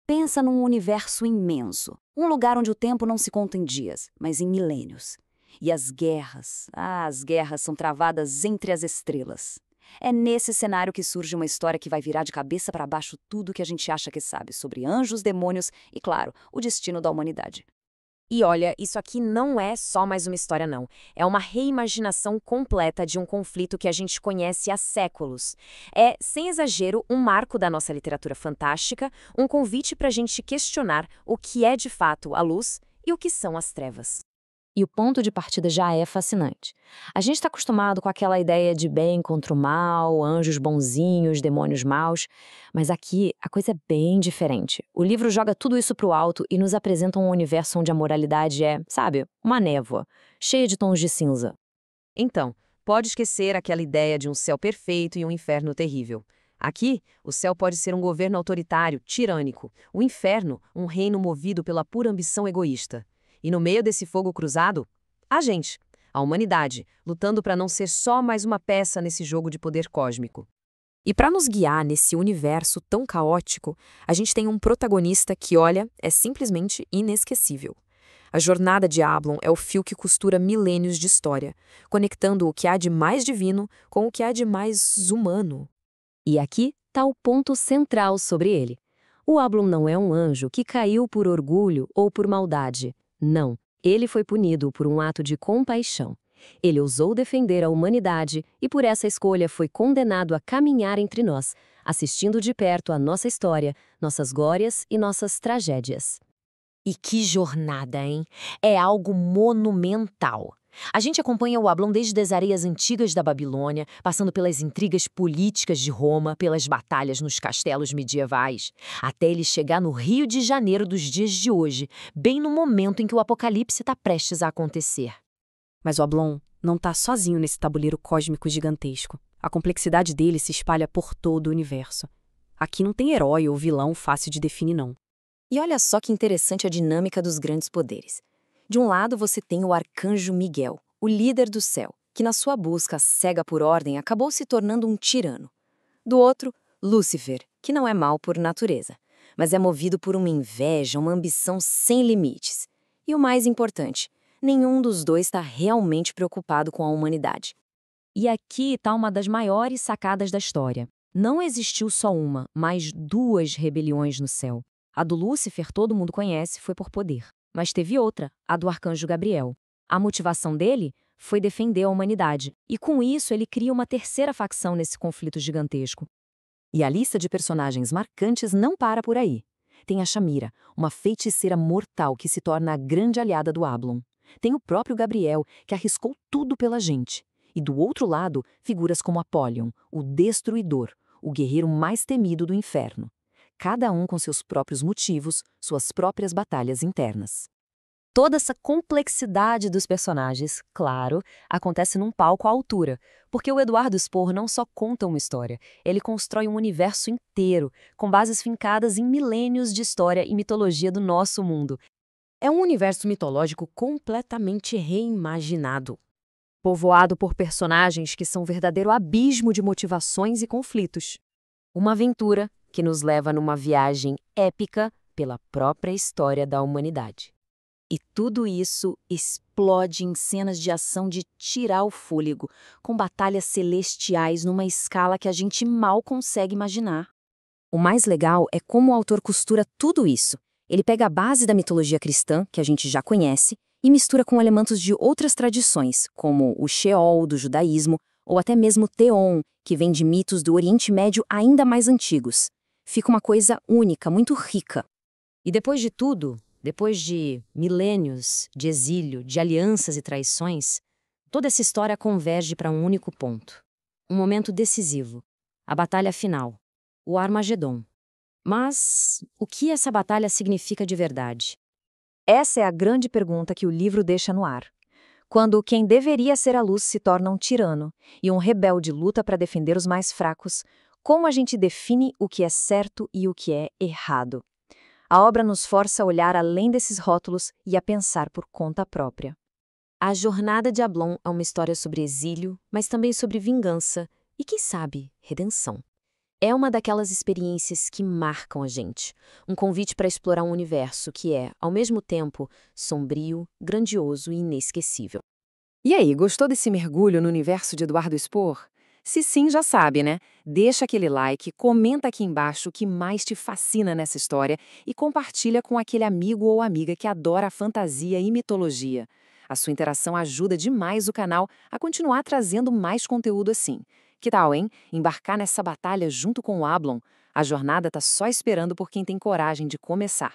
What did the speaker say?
Pensa num universo imenso, um lugar onde o tempo não se conta em dias, mas em milênios. E as guerras são travadas entre as estrelas. É nesse cenário que surge uma história que vai virar de cabeça para baixo tudo que a gente acha que sabe sobre anjos, demônios e, claro, o destino da humanidade. E olha, isso aqui não é só mais uma história, não. É uma reimaginação completa de um conflito que a gente conhece há séculos. É, sem exagero, um marco da nossa literatura fantástica, um convite para a gente questionar o que é de fato a luz e o que são as trevas. E o ponto de partida já é fascinante. A gente está acostumado com aquela ideia de bem contra o mal, anjos bonzinhos, demônios maus, mas aqui a coisa é bem diferente. O livro joga tudo isso pro alto e nos apresenta um universo onde a moralidade é, sabe, uma névoa, cheia de tons de cinza. Então, pode esquecer aquela ideia de um céu perfeito e um inferno terrível. Aqui, o céu pode ser um governo autoritário, tirânico. O inferno, um reino movido pela pura ambição egoísta. E no meio desse fogo cruzado, a gente, a humanidade, lutando para não ser só mais uma peça nesse jogo de poder cósmico. E para nos guiar nesse universo tão caótico, a gente tem um protagonista que, olha, é simplesmente inesquecível. A jornada de Ablon é o fio que costura milênios de história, conectando o que há de mais divino com o que há de mais humano. E aqui está o ponto central sobre ele. O Ablon não é um anjo que caiu por orgulho ou por maldade. Não, ele foi punido por um ato de compaixão. Ele ousou defender a humanidade e por essa escolha foi condenado a caminhar entre nós, assistindo de perto a nossa história, nossas glórias e nossas tragédias. E que jornada, hein? É algo monumental. A gente acompanha o Ablon desde as areias antigas da Babilônia, passando pelas intrigas políticas de Roma, pelas batalhas nos castelos medievais, até ele chegar no Rio de Janeiro dos dias de hoje, bem no momento em que o apocalipse está prestes a acontecer. Mas o Ablon não está sozinho nesse tabuleiro cósmico gigantesco. A complexidade dele se espalha por todo o universo. Aqui não tem herói ou vilão fácil de definir, não. E olha só que interessante a dinâmica dos grandes poderes. De um lado você tem o arcanjo Miguel, o líder do céu, que na sua busca cega por ordem acabou se tornando um tirano. Do outro, Lúcifer, que não é mau por natureza, mas é movido por uma inveja, uma ambição sem limites. E o mais importante, nenhum dos dois está realmente preocupado com a humanidade. E aqui está uma das maiores sacadas da história. Não existiu só uma, mas duas rebeliões no céu. A do Lúcifer todo mundo conhece, foi por poder. Mas teve outra, a do arcanjo Gabriel. A motivação dele foi defender a humanidade, e com isso ele cria uma terceira facção nesse conflito gigantesco. E a lista de personagens marcantes não para por aí. Tem a Shamira, uma feiticeira mortal que se torna a grande aliada do Ablon. Tem o próprio Gabriel, que arriscou tudo pela gente. E do outro lado, figuras como Apollyon, o Destruidor, o guerreiro mais temido do inferno. Cada um com seus próprios motivos, suas próprias batalhas internas. Toda essa complexidade dos personagens, claro, acontece num palco à altura, porque o Eduardo Spor não só conta uma história, ele constrói um universo inteiro, com bases fincadas em milênios de história e mitologia do nosso mundo. É um universo mitológico completamente reimaginado. Povoado por personagens que são um verdadeiro abismo de motivações e conflitos. Uma aventura que nos leva numa viagem épica pela própria história da humanidade. E tudo isso explode em cenas de ação de tirar o fôlego, com batalhas celestiais numa escala que a gente mal consegue imaginar. O mais legal é como o autor costura tudo isso. Ele pega a base da mitologia cristã, que a gente já conhece, e mistura com elementos de outras tradições, como o Sheol do judaísmo, ou até mesmo Teon, que vem de mitos do Oriente Médio ainda mais antigos. Fica uma coisa única, muito rica. E depois de tudo, depois de milênios de exílio, de alianças e traições, toda essa história converge para um único ponto. Um momento decisivo. A batalha final. O Armagedon. Mas o que essa batalha significa de verdade? Essa é a grande pergunta que o livro deixa no ar. Quando quem deveria ser a luz se torna um tirano e um rebelde luta para defender os mais fracos, como a gente define o que é certo e o que é errado? A obra nos força a olhar além desses rótulos e a pensar por conta própria. A jornada de Ablon é uma história sobre exílio, mas também sobre vingança e, quem sabe, redenção. É uma daquelas experiências que marcam a gente. Um convite para explorar um universo que é, ao mesmo tempo, sombrio, grandioso e inesquecível. E aí, gostou desse mergulho no universo de Eduardo Spohr? Se sim, já sabe, né? Deixa aquele like, comenta aqui embaixo o que mais te fascina nessa história e compartilha com aquele amigo ou amiga que adora a fantasia e mitologia. A sua interação ajuda demais o canal a continuar trazendo mais conteúdo assim. Que tal, hein? Embarcar nessa batalha junto com o Ablon? A jornada tá só esperando por quem tem coragem de começar.